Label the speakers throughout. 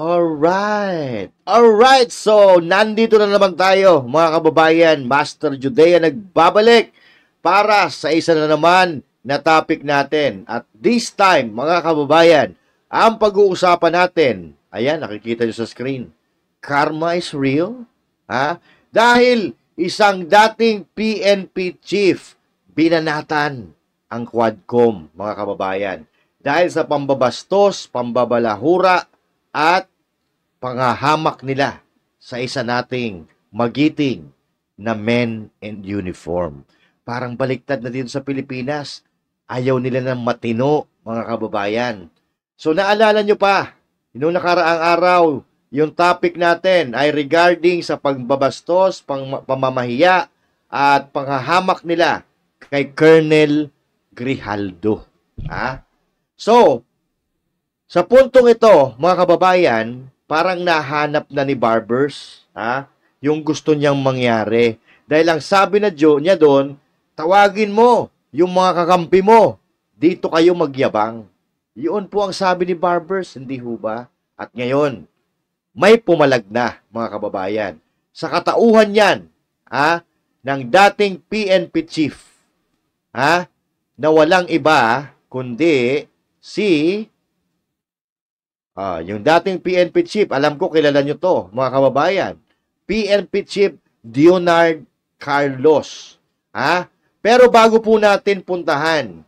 Speaker 1: Alright. So, nandito na naman tayo, mga kababayan. Master Judea nagbabalik para sa isa na naman na topic natin. At this time, mga kababayan, ang pag-uusapan natin, ayan, nakikita nyo sa screen, karma is real? Ha? Dahil isang dating PNP chief, binanatan ang Quadcom, mga kababayan. Dahil sa pambabastos, pambabalahura, at panghahamak nila sa isa nating magiting na men in uniform. Parang baliktad na dito sa Pilipinas. Ayaw nila ng matino, mga kababayan. So naalala nyo pa, noong nakaraang araw, yung topic natin ay regarding sa pagbabastos, pamamahiya, at panghahamak nila kay Colonel Grijaldo. So, sa puntong ito, mga kababayan, parang nahanap na ni Barbers yung gusto niyang mangyari. Dahil ang sabi niya doon, tawagin mo yung mga kakampi mo. Dito kayo magyabang. Yun po ang sabi ni Barbers, hindi ho ba? At ngayon, may pumalag na, mga kababayan. Sa katauhan yan, ng dating PNP chief, na walang iba, kundi yung dating PNP chief, alam ko kilala nyo to, mga kababayan. PNP chief Leonard Carlos. Pero bago po natin puntahan,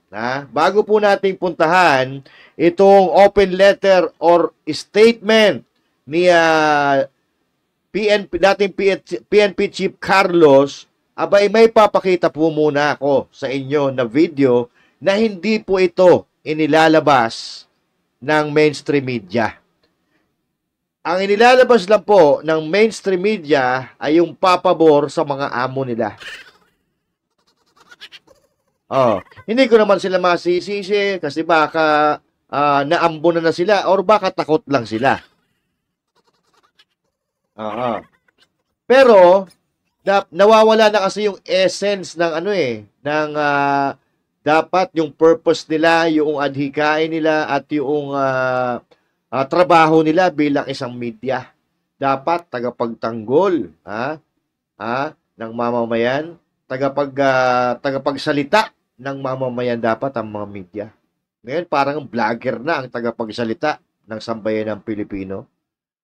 Speaker 1: itong open letter or statement ni dating PNP chief Carlos, abay may papakita po muna ako sa inyo na video na hindi po ito inilalabas ng mainstream media. Ang inilalabas lang po ng mainstream media ay yung papabor sa mga amo nila. Hindi ko naman sila masisisi kasi baka naambo na sila or baka takot lang sila. Pero nawawala na kasi yung essence ng dapat yung purpose nila, yung adhikain nila at yung trabaho nila bilang isang media. Dapat tagapagtanggol ng mamamayan, tagapagsalita ng mamamayan dapat ang mga media. Ngayon parang vlogger na ang tagapagsalita ng sambayan ng Pilipino.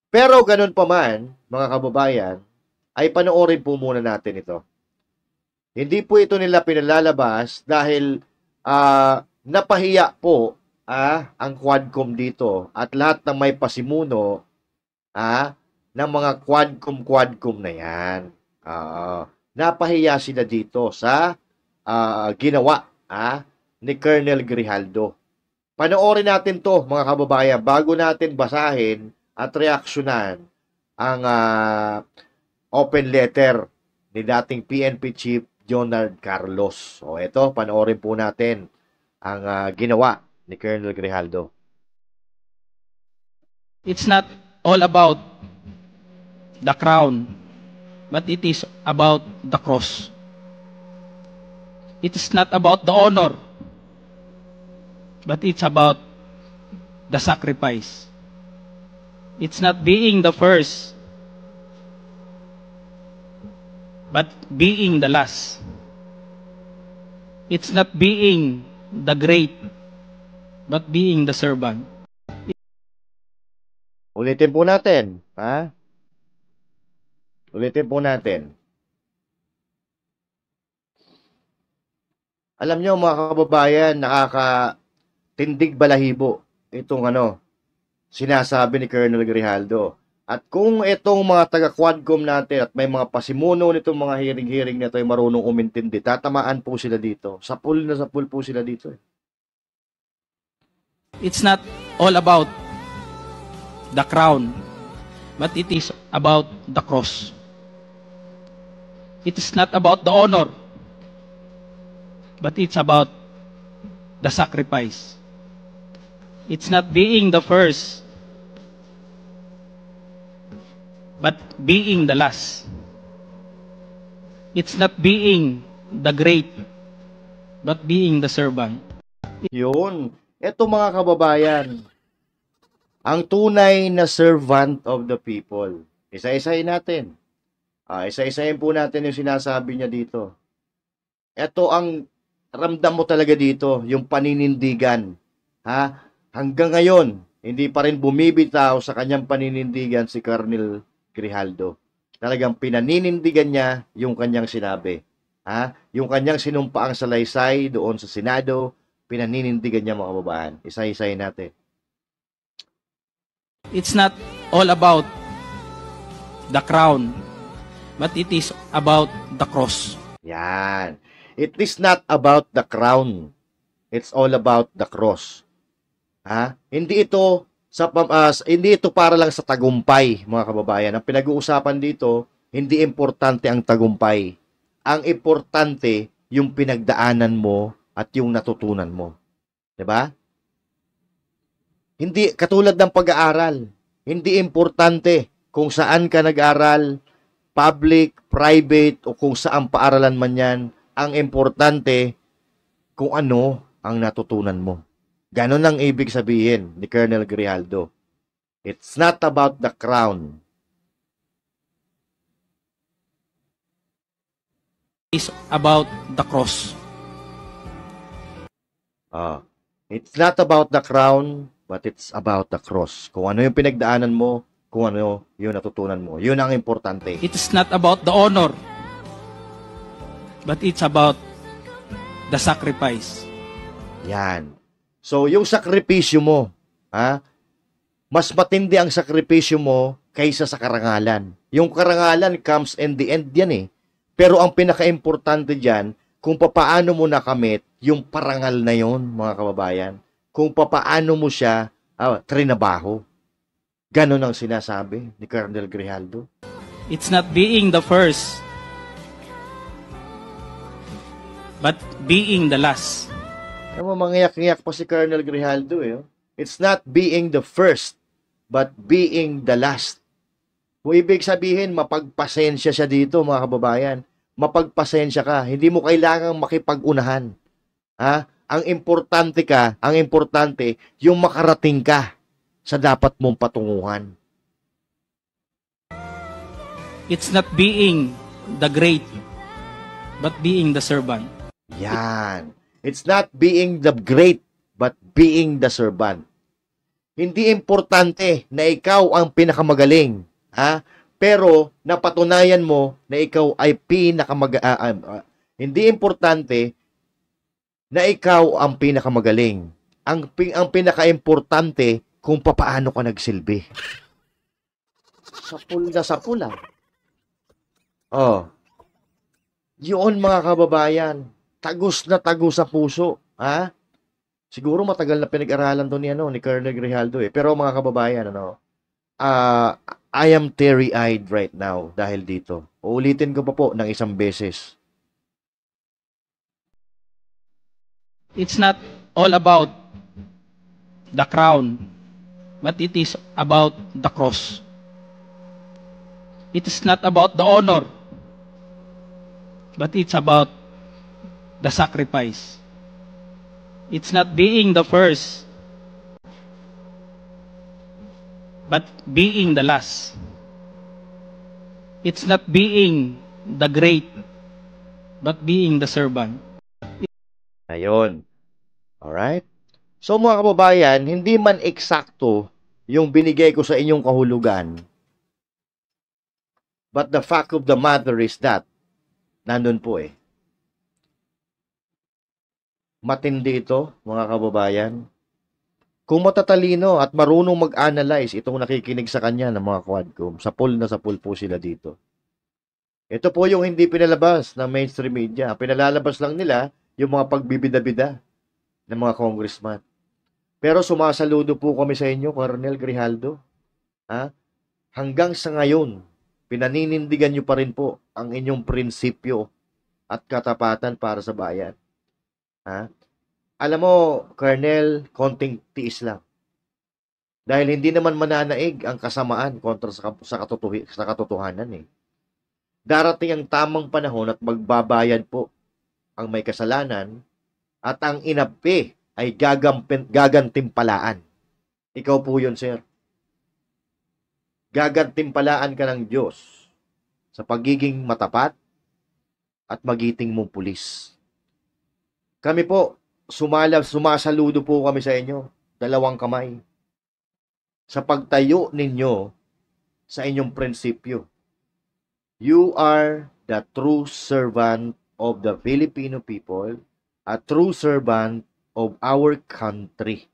Speaker 1: Pero ganun pa man, mga kababayan, ay panoorin po muna natin ito. Hindi po ito nila pinalalabas dahil napahiya po ang Quadcom dito at lahat ng may pasimuno ng mga Quadcom na yan. Napahiya sila dito sa ginawa ni Colonel Grijaldo. Panoorin natin to, mga kababayan, bago natin basahin at reaksyonan ang open letter ni dating PNP chief Leonard Carlos. So, ito, panoorin po natin ang ginawa ni Colonel Grijaldo.
Speaker 2: It's not all about the crown, but it is about the cross. It is not about the honor, but it's about the sacrifice. It's not being the first, but being the last. It's not being the great, but being the servant.
Speaker 1: Ulitin po natin, Ulitin po natin. Alam nyo, mga kababayan, nakakatindig balahibo itong sinasabi ni Colonel Grijaldo. At kung itong mga taga-Quadcom natin at may mga pasimuno nitong mga hearing-hearing na ito ay marunong umintindi, tatamaan po sila dito. Sapul na sapul po sila dito.
Speaker 2: It's not all about the crown, but it is about the cross. It is not about the honor, but it's about the sacrifice. It's not being the first, but being the last. It's not being the great, but being the servant.
Speaker 1: Yun. Eto, mga kababayan, Ang tunay na servant of the people. Isa-isahin natin. Isa-isahin po natin yung sinasabi niya dito. Ito ang ramdam mo talaga dito, yung paninindigan. Ha? Hanggang ngayon, hindi pa rin bumibitaw sa kanyang paninindigan si Colonel Grijaldo. Talagang pinaninindigan niya yung kanyang sinabi. Ha? Yung kanyang sinumpaang salaysay doon sa Senado, pinaninindigan niya mga kababayan. Isa-isahin natin.
Speaker 2: It's not all about the crown, but it is about the cross.
Speaker 1: Yan. It is not about the crown. It's all about the cross. Ha? Hindi ito para lang sa tagumpay, mga kababayan. Ang pinag-uusapan dito, hindi importante ang tagumpay. Ang importante yung pinagdaanan mo at yung natutunan mo. 'Di ba? Hindi katulad ng pag-aaral. Hindi importante kung saan ka nag-aral, public, private o kung saan paaralan man 'yan. Ang importante kung ano ang natutunan mo. Ganon ang ibig sabihin ni Colonel Grijaldo. It's not about the crown.
Speaker 2: It's about the cross.
Speaker 1: It's not about the crown, but it's about the cross. Kung ano yung pinagdaanan mo, kung ano yung natutunan mo. Yun ang importante.
Speaker 2: It is not about the honor, but it's about the sacrifice.
Speaker 1: Yan. So, yung sakripisyo mo, mas matindi ang sakripisyo mo kaysa sa karangalan. Yung karangalan comes in the end yan eh. Pero ang pinaka-importante dyan, kung papaano mo nakamit yung parangal na yon, mga kababayan. Kung papaano mo siya trinabaho. Ganon ang sinasabi ni Colonel Grijaldo.
Speaker 2: It's not being the first, but being the last.
Speaker 1: Ano mo, mangyak-ngyak pa si Colonel Grijaldo eh. It's not being the first, but being the last. Kung ibig sabihin, mapagpasensya siya dito, mga kababayan. Mapagpasensya ka. Hindi mo kailangang makipag-unahan. Ang importante, yung makarating ka sa dapat mong patunguhan.
Speaker 2: It's not being the great, but being the servant.
Speaker 1: Yan. It's not being the great, but being the servant. Hindi importante na ikaw ang pinakamagaling. Pero napatunayan mo na ikaw ay hindi importante na ikaw ang pinakamagaling. Ang pinaka-importante kung papaano ka nagsilbi. Sapul na sapul ah. Yun mga kababayan, tagus na tagus sa puso. Siguro matagal na pinag-aralan to ni Colonel Grijaldo eh. Pero mga kababayan, I am teary-eyed right now dahil dito. Uulitin ko pa po ng isang beses.
Speaker 2: It's not all about the crown, but it is about the cross. It is not about the honor, but it's about the sacrifice. It's not being the first, but being the last. It's not being the great, but being the servant.
Speaker 1: Ayun. Alright? So mga kababayan, hindi man eksakto yung binigay ko sa inyong kahulugan. But the fact of the matter is that, nandun po eh. Matindi ito, mga kababayan. Kung matatalino at marunong mag-analyze itong nakikinig sa kanya ng mga quadcom, sapul na sapul po sila dito. Ito po yung hindi pinalabas ng mainstream media. Pinalalabas lang nila yung mga pagbibida-bida ng mga congressman. Pero sumasaludo po kami sa inyo, Colonel Grijaldo. Hanggang sa ngayon, pinaninindigan nyo pa rin po ang inyong prinsipyo at katapatan para sa bayan. Alam mo, Colonel, konting tiis lang. Dahil hindi naman mananaig ang kasamaan kontra sa katotohanan eh. Darating ang tamang panahon at magbabayad po ang may kasalanan at ang inapi ay gagantimpalaan. Ikaw po yun, sir. gagantimpalaan ka ng Diyos sa pagiging matapat at magiting mong pulis. Kami po, sumasaludo po kami sa inyo, dalawang kamay, sa pagtayo ninyo sa inyong prinsipyo. You are the true servant of the Filipino people, a true servant of our country.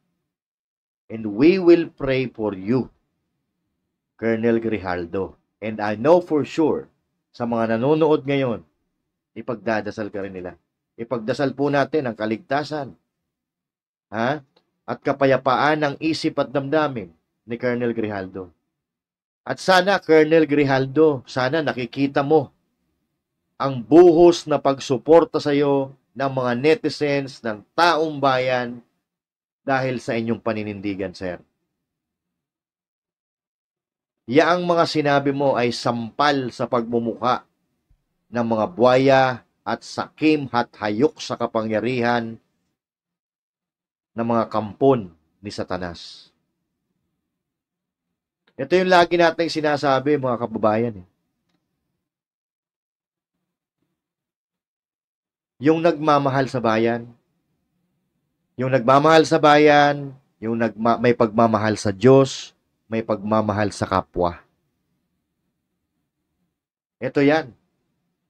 Speaker 1: And we will pray for you, Colonel Grijaldo. And I know for sure, sa mga nanonood ngayon, ipagdadasal ka rin nila. Ipagdasal po natin ang kaligtasan, ha? At kapayapaan ng isip at damdamin ni Colonel Grijaldo. At sana, Colonel Grijaldo, sana nakikita mo ang buhos na pagsuporta sa iyo ng mga netizens, ng taong bayan dahil sa inyong paninindigan, sir. Yaang mga sinabi mo ay sampal sa pagmumuka ng mga buwaya at sakim at hayok sa kapangyarihan ng mga kampon ni Satanas. Ito yung lagi nating sinasabi, mga kababayan. Yung nagmamahal sa bayan, yung may pagmamahal sa Diyos, may pagmamahal sa kapwa. Ito yan,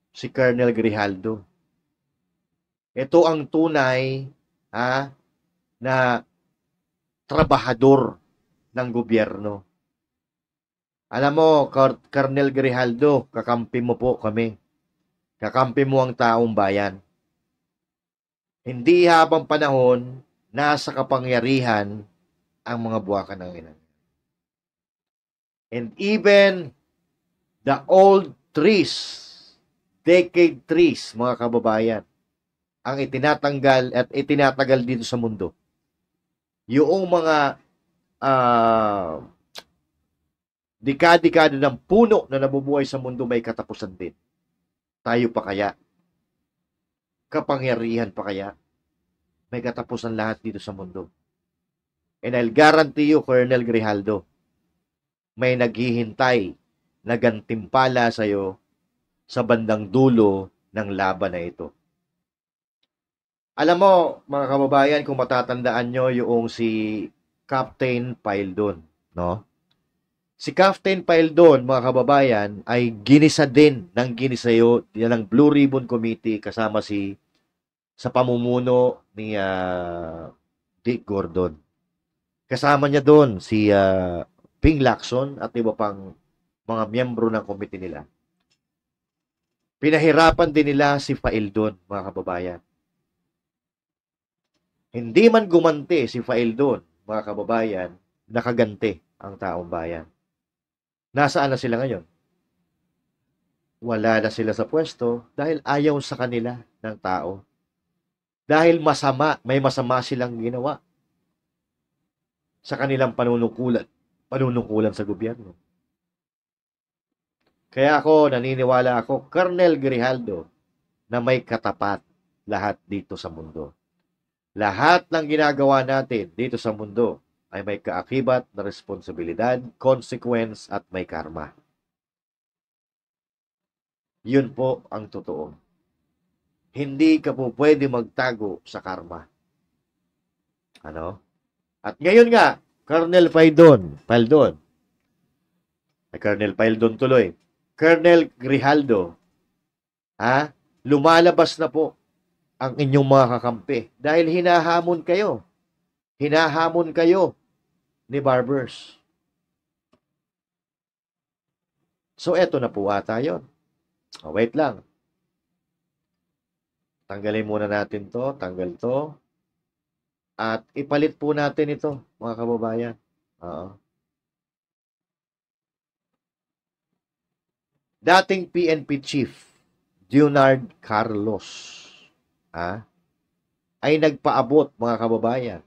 Speaker 1: si Colonel Grijaldo. Ito ang tunay na trabahador ng gobyerno. Alam mo, Colonel Grijaldo, kakampi mo po kami. Kakampi mo ang taong bayan. Hindi habang panahon, nasa kapangyarihan ang mga buwakan ng ina. And even the old trees, decade trees, mga kababayan, ang itinatanggal at itinatagal dito sa mundo. Yung mga dekada-dekada ng puno na nabubuhay sa mundo may katapusan din. Tayo pa kaya? Kapangyarihan pa kaya? May katapusan lahat dito sa mundo. And I'll guarantee you, Colonel Grijaldo, may naghihintay na gantimpala sa iyo sa bandang dulo ng laban na ito. Alam mo, mga kababayan, kung matatandaan nyo yung si Captain Paildon, no? Si Captain Paildon, mga kababayan, ay ginisa din ng ginisayo ng Blue Ribbon Committee kasama sa pamumuno ni Dick Gordon. Kasama niya doon si Ping Lacson at iba pang mga miyembro ng committee nila. Pinahirapan din nila si Paildon, mga kababayan. Hindi man gumanti si Paildon, mga kababayan, nakaganti ang taong bayan. Nasaan na sila ngayon? Wala na sila sa pwesto dahil ayaw sa kanila ng tao. Dahil may masama silang ginawa sa kanilang panunungkulan sa gobyerno. Kaya naniniwala ako, Colonel Grijaldo, na may katapat lahat dito sa mundo. Lahat ng ginagawa natin dito sa mundo ay may kaakibat na responsibilidad, consequence, at may karma. Yun po ang totoo. Hindi ka po pwede magtago sa karma. Ano? At ngayon nga, Colonel Paildon, tuloy. Colonel Grijaldo, lumalabas na po ang inyong mga kakampi dahil hinahamon kayo ni Barbers. So, eto na po ata yun. Wait lang. Tanggalin muna natin to. Tanggal to. At ipalit po natin ito, mga kababayan. Dating PNP Chief, Leonard Carlos, ay nagpaabot, mga kababayan,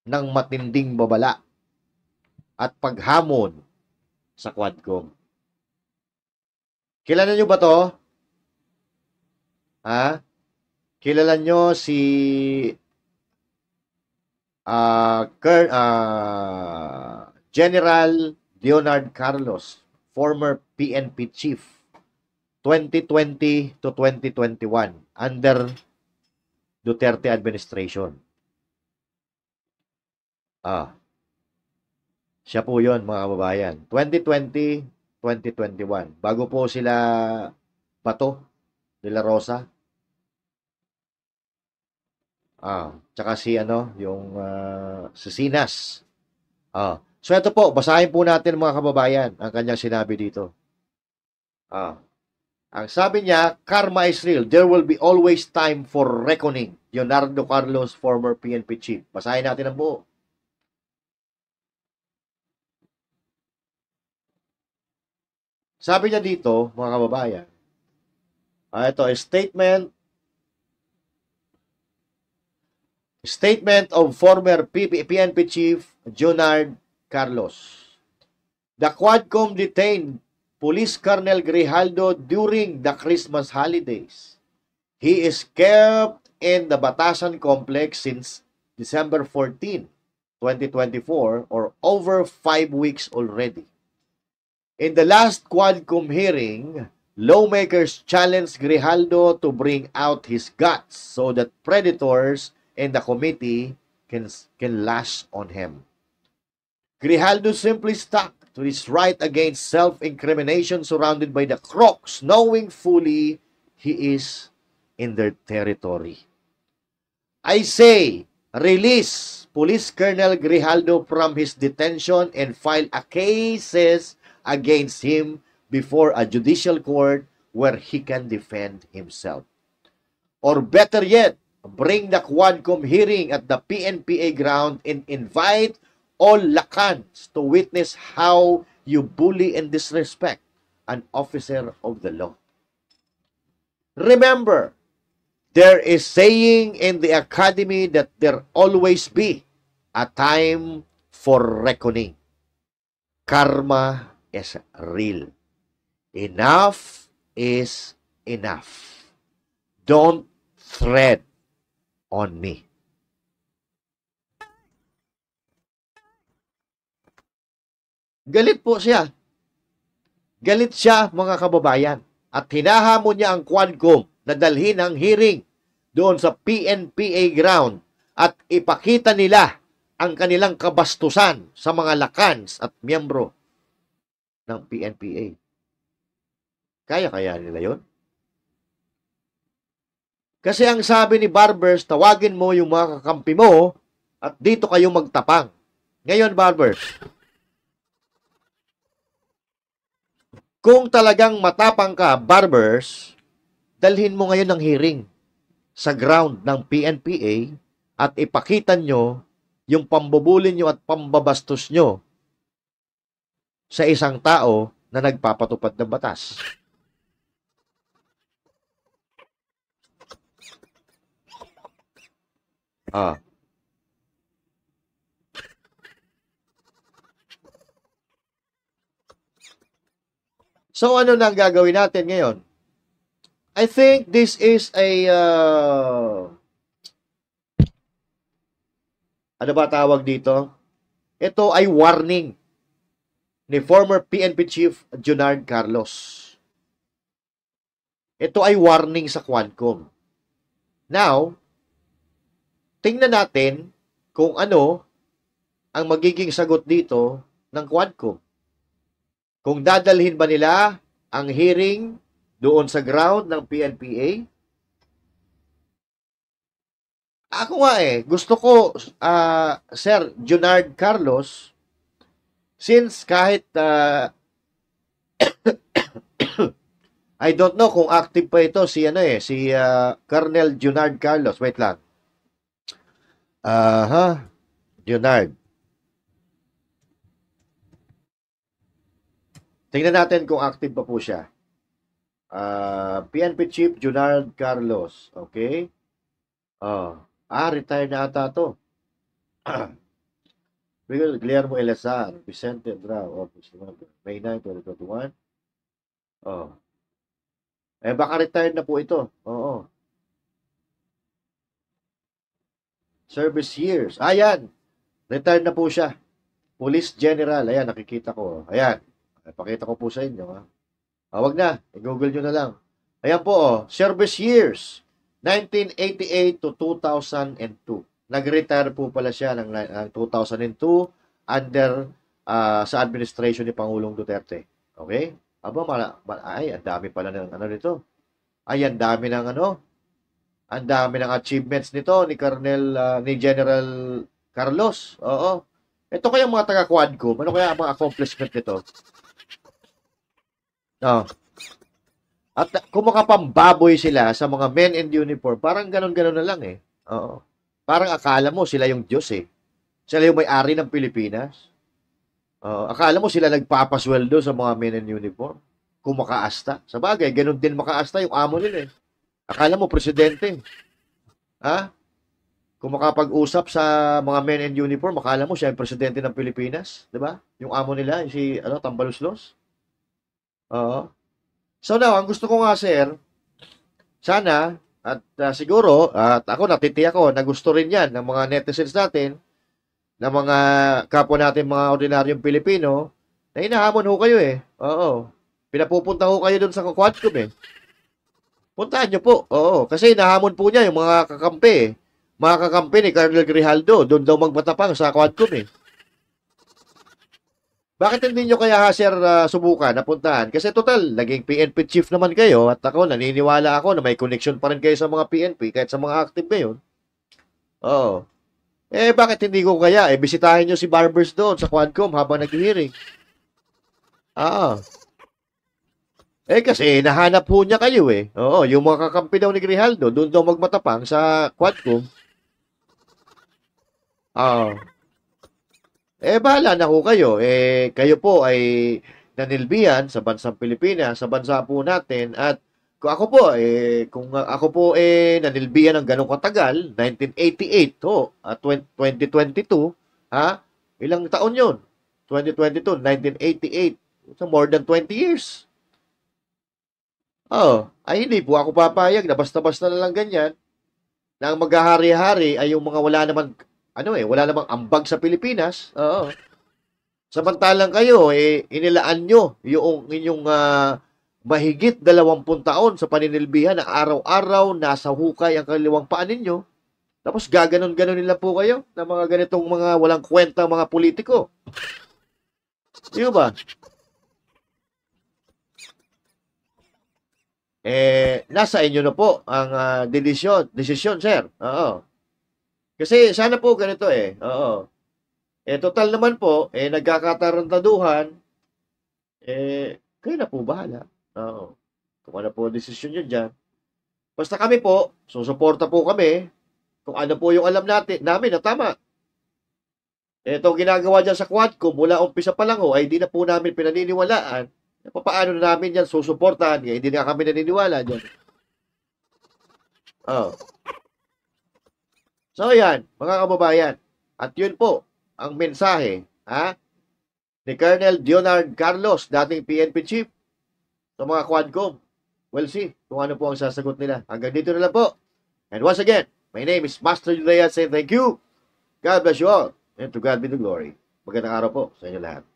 Speaker 1: ng matinding babala at paghamon sa Quadcom. Kilala nyo ba to? Kilala nyo si General Leonard Carlos, former PNP chief, 2020 to 2021, under Duterte administration. Siya po yun, mga kababayan. 2020, 2021. Bago po sila Bato de la Rosa. Tsaka si yung si Sinas. So ito po, basahin po natin mga kababayan ang kanyang sinabi dito. Ang sabi niya, karma is real. There will be always time for reckoning. Leonardo Carlos, former PNP chief. Basahin natin ang buo. Sabi niya dito, mga kababayan, ito, Statement of former PNP Chief Leonard Carlos. The Quadcom detained Police Colonel Grijaldo during the Christmas holidays. He is kept in the Batasan complex since December 14, 2024, or over 5 weeks already. In the last Quadcom hearing, lawmakers challenged Grijaldo to bring out his guts so that predators in the committee can lash on him. Grijaldo simply stuck to his right against self-incrimination surrounded by the crooks, knowing fully he is in their territory. I say, release Police Colonel Grijaldo from his detention and file a cases against him before a judicial court where he can defend himself. Or better yet, bring the Quadcom hearing at the PNPA ground and invite all Lacans to witness how you bully and disrespect an officer of the law. Remember, there is saying in the academy that there always be a time for reckoning. Karma is real. Enough is enough. Don't tread on me. Galit po siya. Galit siya, mga kababayan. At hinahamon niya ang Quadcom na dalhin ang hearing doon sa PNPA ground at ipakita nila ang kanilang kabastusan sa mga Lacans at miyembro ng PNPA. Kaya nila yon? Kasi ang sabi ni Barbers, tawagin mo yung mga kakampi mo at dito kayo magtapang. Ngayon, Barbers, kung talagang matapang ka, Barbers, dalhin mo ngayon ng hearing sa ground ng PNPA at ipakita nyo yung pambubulin nyo at pambabastos nyo sa isang tao na nagpapatupad ng batas. So, ano na ang gagawin natin ngayon? I think this is a ano ba tawag dito? Ito ay warning ni former PNP Chief Leonard Carlos. Ito ay warning sa Quadcom. Now, tingnan natin kung ano ang magiging sagot dito ng Quadcom. Kung dadalhin ba nila ang hearing doon sa ground ng PNPA? Ako nga gusto ko, Sir Leonard Carlos, since kahit I don't know kung active pa ito si Colonel Leonard Carlos. Wait lang. Leonard. Tingnan natin kung active pa po siya. PNP Chief Leonard Carlos. Okay? Retired na ata to. Guillermo Elazar, Vicente Andrao, Office May 9, 2021. Baka retired na po ito. Oo. Service years. Yan. Retired na po siya. Police General. Ayan, nakikita ko. Ayan. Pakita ko po sa inyo. Ha? Wag na. I-google nyo na lang. Ayan po, service years. 1988 to 2002. Nag-retire po pala siya ng 2002 under sa administration ni Pangulong Duterte. Okay? Ay, ang dami pala ng ano nito. Ay, ang dami ng ano. Ang dami ng achievements nito ni General Carlos. Oo. Ito kaya mga taga-Quadcom. Ano kaya ang mga accomplishment nito? Oh. At kung makapambaboy sila sa mga men in uniform, parang ganon-ganon na lang eh. Oo. Parang akala mo sila yung Diyos eh. Sila yung may-ari ng Pilipinas. Akala mo sila nagpapasweldo sa mga men in uniform. Kung makaasta. Sa bagay, ganon din makaasta yung amo nila eh. Akala mo presidente. Ha? Kung makapag-usap sa mga men in uniform, akala mo siya yung presidente ng Pilipinas. Diba? Yung amo nila, si Tambaluslos. Oo. So now, ang gusto ko nga, sir, sana, at siguro, at ako natitiyak ko, na gusto rin yan ng mga netizens natin, ng mga kapwa natin, mga ordinaryong Pilipino, na hinahamon ho kayo eh. Oo. Pinapupunta ho kayo dun sa Quadcom eh. Puntahan nyo po. Oo. Kasi hinahamon po niya yung mga kakampi eh. Mga kakampi ni Colonel Grijaldo, doon daw magmatapang sa Quadcom eh. Bakit hindi nyo kaya, sir, subukan, napuntahan? Kasi total, naging PNP chief naman kayo at ako, naniniwala ako na may connection pa rin kayo sa mga PNP kahit sa mga active ngayon. Oo. Bakit hindi ko kaya? Bisitahin nyo si Barbers doon sa Quadcom habang nag-hearing. Kasi nahanap po niya kayo eh. Oo, yung mga kakampi daw ni Grijaldo, doon daw magmatapang sa Quadcom. Oo. Bahala na ho kayo. Kayo po ay nanilbihan sa bansang Pilipinas, sa bansa po natin. At kung ako po nanilbihan ng ganong katagal, 1988 at 2022, ha? Ilang taon yun? 2022, 1988. So more than 20 years. Ay hindi po ako papayag na basta-basta na lang ganyan na ang maghahari-hari ay yung mga wala namang ambag sa Pilipinas. Oo. Samantalang kayo, inilaan nyo yung inyong mahigit 20 taon sa paninilbihan na araw-araw nasa hukay ang kaliwang paan ninyo. Tapos gaganon-ganon nila po kayo na mga ganitong mga walang kwenta mga politiko. Di ba? Nasa inyo na po ang desisyon, sir. Oo. Kasi sana po ganito eh. Oo. Total naman po, nagkakatarantaduhan, kayo na po bahala. Oo. Kung ano po ang desisyon nyo dyan. Basta kami po, susuporta po kami kung ano po yung alam namin na tama. Itong ginagawa dyan sa Quadcom, mula umpisa pa lang ay di na po namin pinaniniwalaan. Paano na namin yan susuportahan? Hindi na kami naniniwala dyan. So, yan, mga kababayan. At yun po, ang mensahe, ni Colonel Leonard Carlos, dating PNP chief, sa mga Quadcom. We'll see kung ano po ang sasagot nila. Hanggang dito na lang po. And once again, my name is Master Judea saying thank you. God bless you all. And to God be the glory. Magandang araw po sa inyo lahat.